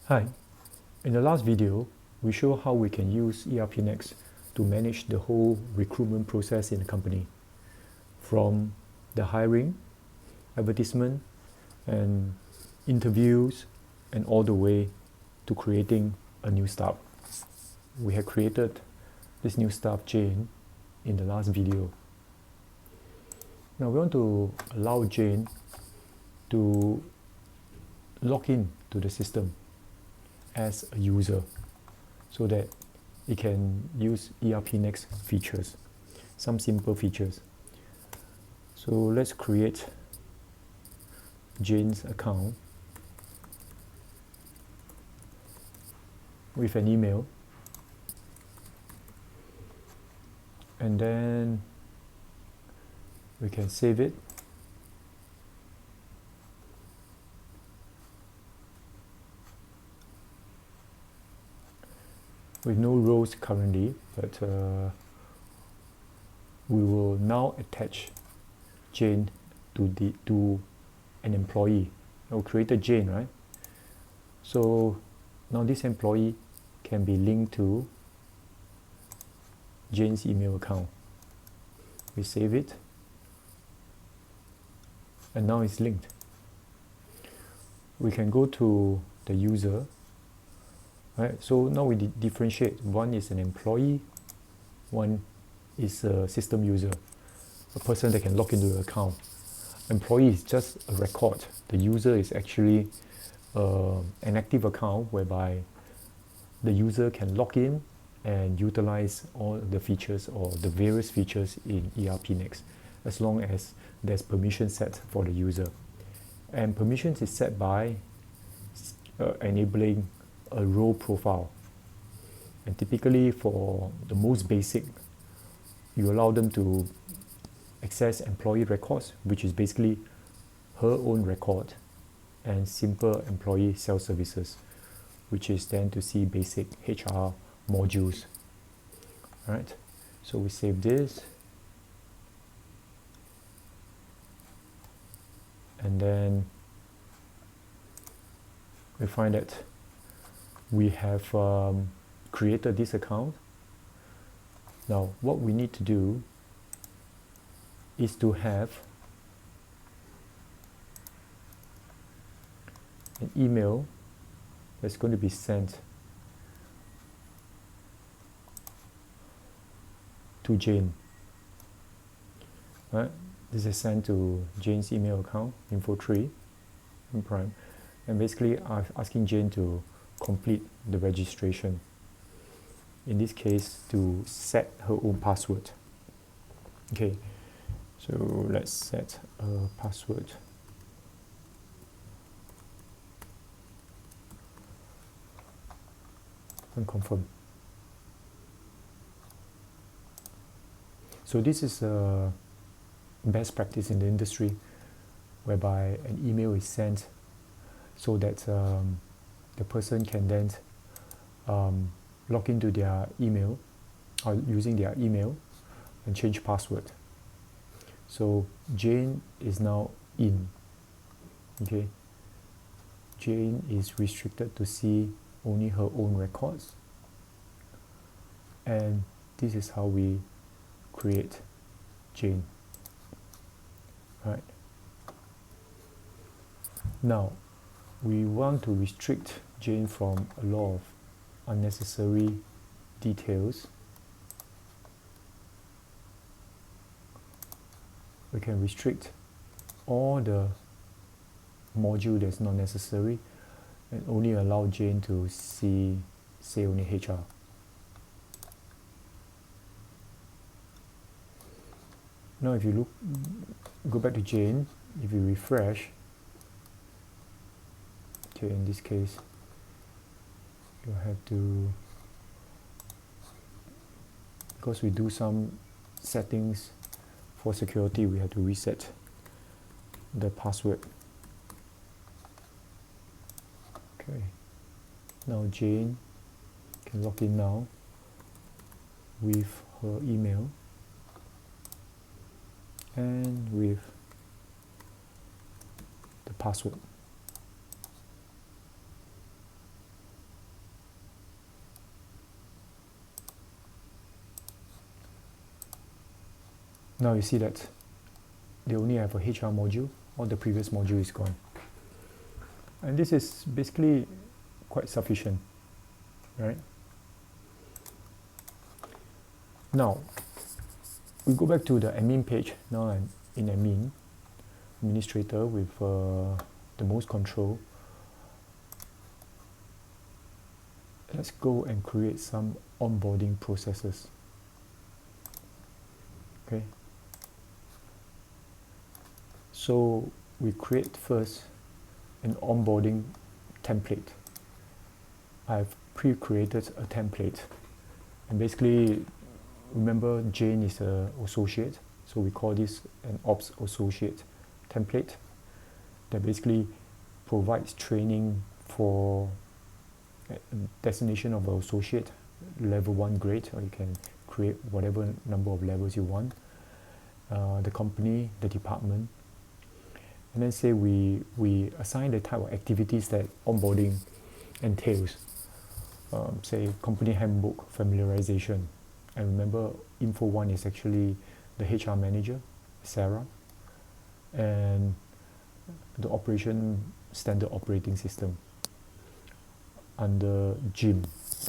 Hi, in the last video, we show how we can use ERPNext to manage the whole recruitment process in the company, from the hiring, advertisement, and interviews, and all the way to creating a new staff. We have created this new staff, Jane, in the last video. Now we want to allow Jane to log in to the system as a user so that it can use ERPNext features, some simple features. So let's create Jane's account with an email, and then we can save it. With no roles currently, but we will now attach Jane to an employee. We'll create a Jane, right? So now this employee can be linked to Jane's email account. We save it, and now it's linked. We can go to the user. Right, so now we differentiate. One is an employee, one is a system user, a person that can log into the account. Employee is just a record. The user is actually an active account whereby the user can log in and utilize all the features or the various features in ERPNext, as long as there's permission set for the user. And permissions is set by enabling a role profile, and typically for the most basic, you allow them to access employee records, which is basically her own record, and simple employee self-services, which is then to see basic HR modules. All right, so we save this, and then we find that we have created this account. Now what we need to do is to have an email that's going to be sent to Jane. Right? This is sent to Jane's email account, info3 in Prime, and basically I'm asking Jane to complete the registration. In this case, to set her own password. Okay, so let's set a password. And confirm. So this is a best practice in the industry, whereby an email is sent so that the person can then log into their email or using their email and change password. So Jane is now in. Okay, Jane is restricted to see only her own records, and this is how we create Jane. Right, now we want to restrict Jane from a lot of unnecessary details. We can restrict all the module that's not necessary and only allow Jane to see, say, only HR. Now if you go back to Jane, if you refresh, okay, in this case you have to, because we do some settings for security, we have to reset the password. Okay, now Jane can log in now with her email and with the password. Now you see that they only have a HR module, all the previous module is gone. And this is basically quite sufficient, right? Now, we go back to the admin page. Now I'm in admin, administrator with the most control. Let's go and create some onboarding processes. Okay. So we create first an onboarding template. I've pre-created a template, and basically, remember Jane is an associate, so we call this an ops associate template that basically provides training for designation of an associate, level 1 grade, or you can create whatever number of levels you want, the company, the department, and then say we assign the type of activities that onboarding entails. Say company handbook familiarization, and remember info 1 is actually the HR manager, Sarah, and the operation standard operating system under Jim,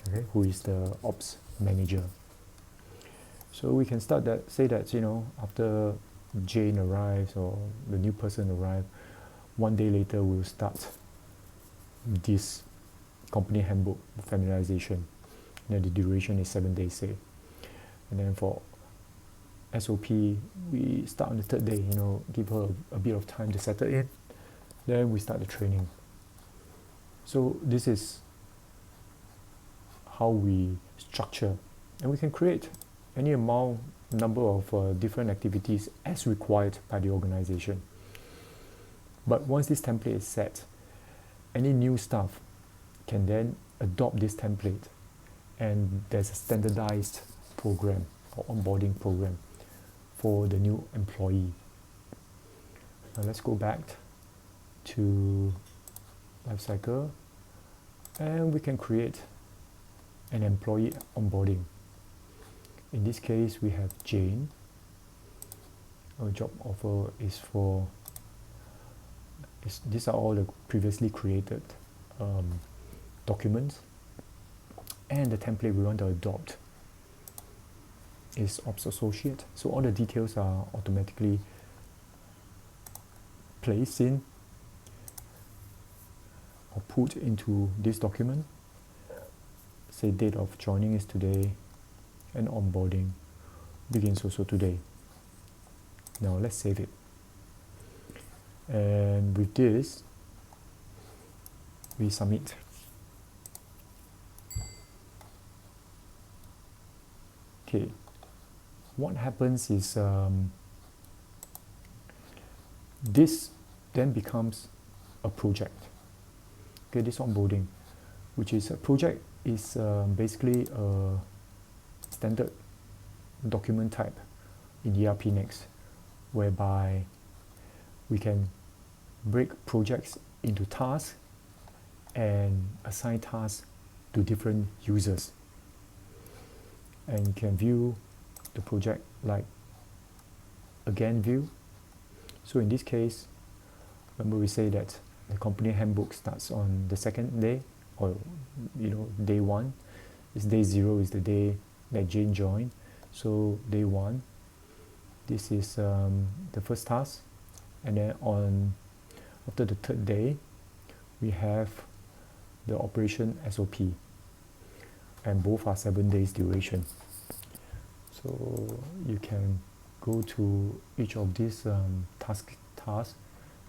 okay, who is the ops manager. So we can start that, say that, you know, after Jane arrives or the new person arrives, 1 day later we'll start this company handbook familiarization. And then the duration is 7 days, say. And then for SOP, we start on the 3rd day, you know, give her a bit of time to settle in. Then we start the training. So this is how we structure, and we can create any number of different activities as required by the organization. But once this template is set, any new staff can then adopt this template, and there's a standardized program or onboarding program for the new employee. Now let's go back to lifecycle, and we can create an employee onboarding. In this case, we have Jane. Our job offer is for, these are all the previously created documents, and the template we want to adopt is ops associate. So all the details are automatically placed in or put into this document. Say date of joining is today, and onboarding begins also today. Now let's save it. And with this, we submit. Okay, what happens is this then becomes a project. Okay, this onboarding, which is a project, is basically a standard document type in ERPNext, whereby we can break projects into tasks and assign tasks to different users. And you can view the project like again view. So in this case, remember we say that the company handbook starts on the 2nd day, or day 1. Is day 0 is the day that Jane joined. So day 1, this is the first task, and then after the 3rd day, we have the operation SOP, and both are 7 days duration. So you can go to each of these tasks.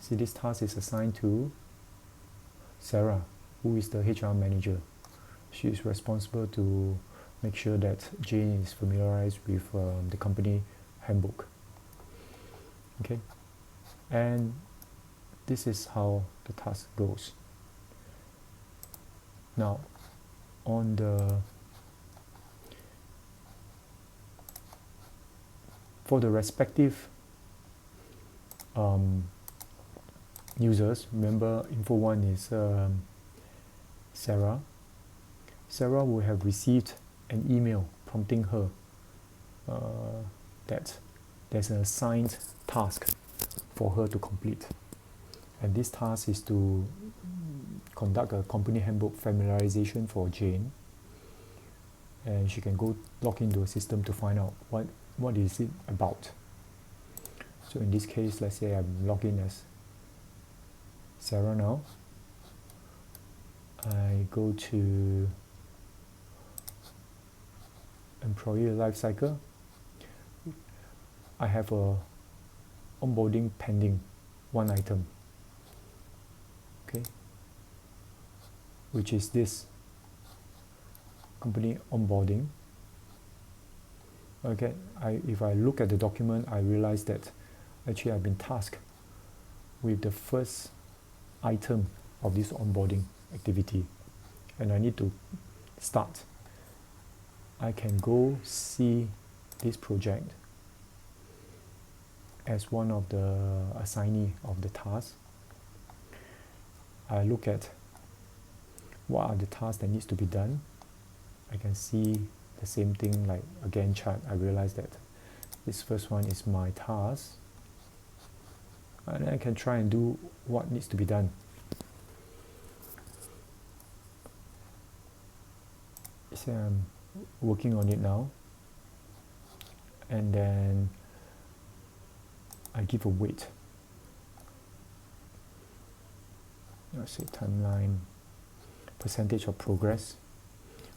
See, this task is assigned to Sarah, who is the HR manager. She is responsible to make sure that Jane is familiarized with the company handbook. Okay, and this is how the task goes. Now, for the respective users, remember info 1 is Sarah. Sarah will have received an email prompting her that there's an assigned task for her to complete. And this task is to conduct a company handbook familiarization for Jane. And she can go log into a system to find out what is it about. So in this case, let's say I'm logged in as Sarah now. I go to employee life cycle. I have a onboarding pending, one item, okay, which is this company onboarding. Okay, if I look at the document, I realize that actually I've been tasked with the first item of this onboarding activity, and I need to start. I can go see this project as one of the assignee of the task. I look at what are the tasks that needs to be done. I can see the same thing like a Gantt chart. I realize that this first one is my task, and I can try and do what needs to be done. So I'm working on it now, and then I give a weight. Let's say timeline, percentage of progress.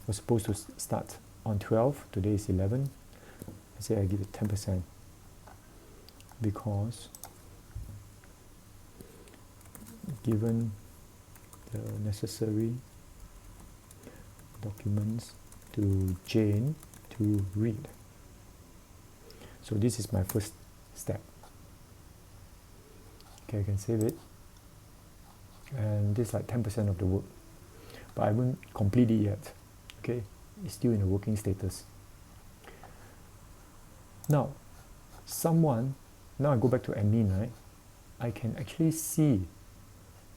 We're supposed to start on 12, today is 11. I say I give it 10% because given the necessary documents to Jane to read. So this is my first step. Okay, I can save it, and this is like 10% of the work, but I haven't completed it yet. Okay, it's still in a working status. Now I go back to admin, right? I can actually see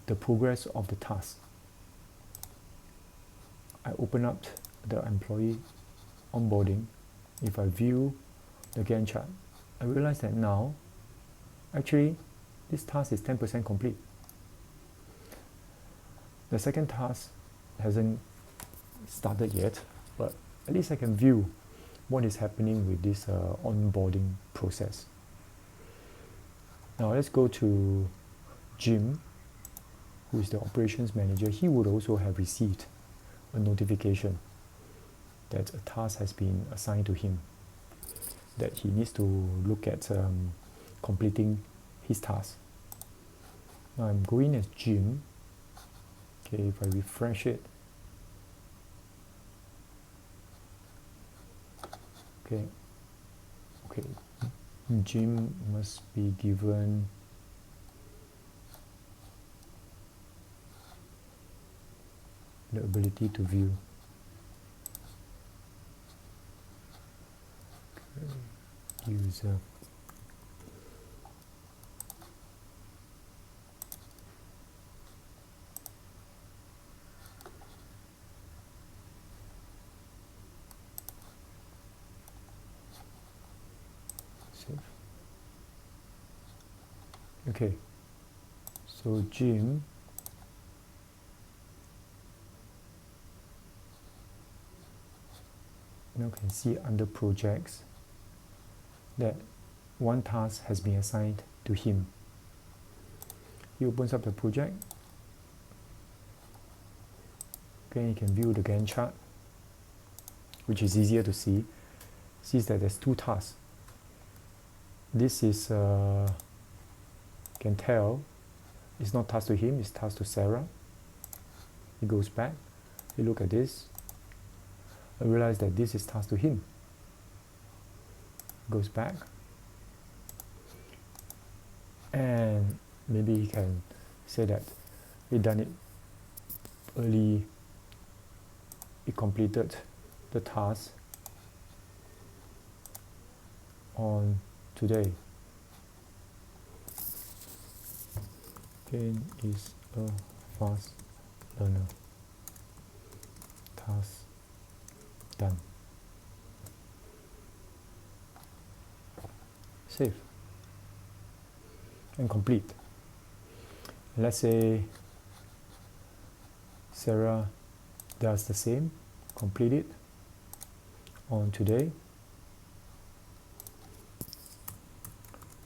the progress of the task. I open up the employee onboarding. If I view the Gantt chart, I realize that now actually this task is 10% complete. The second task hasn't started yet, but at least I can view what is happening with this onboarding process. Now let's go to Jim, who is the operations manager. He would also have received a notification that a task has been assigned to him, that he needs to look at completing his task. Now I'm going as Jim. Okay, if I refresh it, okay, Jim must be given the ability to view. Okay. User. Save. Okay, so Jim now can see under projects that one task has been assigned to him. He opens up the project. Okay, you can view the Gantt chart, which is easier to see. Sees that there's two tasks. This is can tell it's not tasked to him, it's tasked to Sarah. He goes back, he look at this, I realize that this is tasked to him. Goes back, and maybe he can say that he done it early, he completed the task on today. Jane is a fast learner. Task done. save, and complete. And let's say Sarah does the same, complete it on today.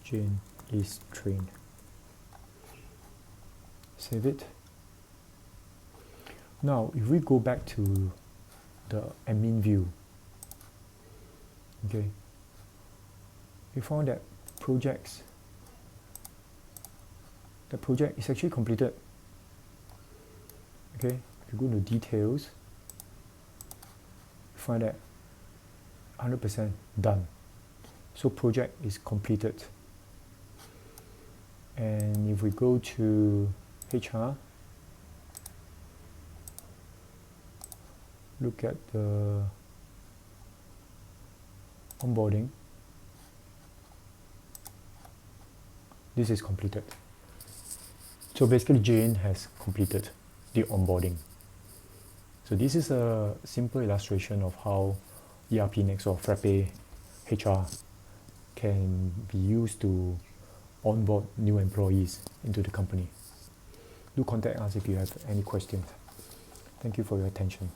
Jane is trained. Save it. Now, if we go back to the admin view, okay, we found that the project is actually completed. Okay, if you go to details, you find that 100% done. So project is completed. And if we go to HR, look at the onboarding, this is completed. So basically Jane has completed the onboarding. So this is a simple illustration of how ERPNext or Frappe HR can be used to onboard new employees into the company. Do contact us if you have any questions. Thank you for your attention.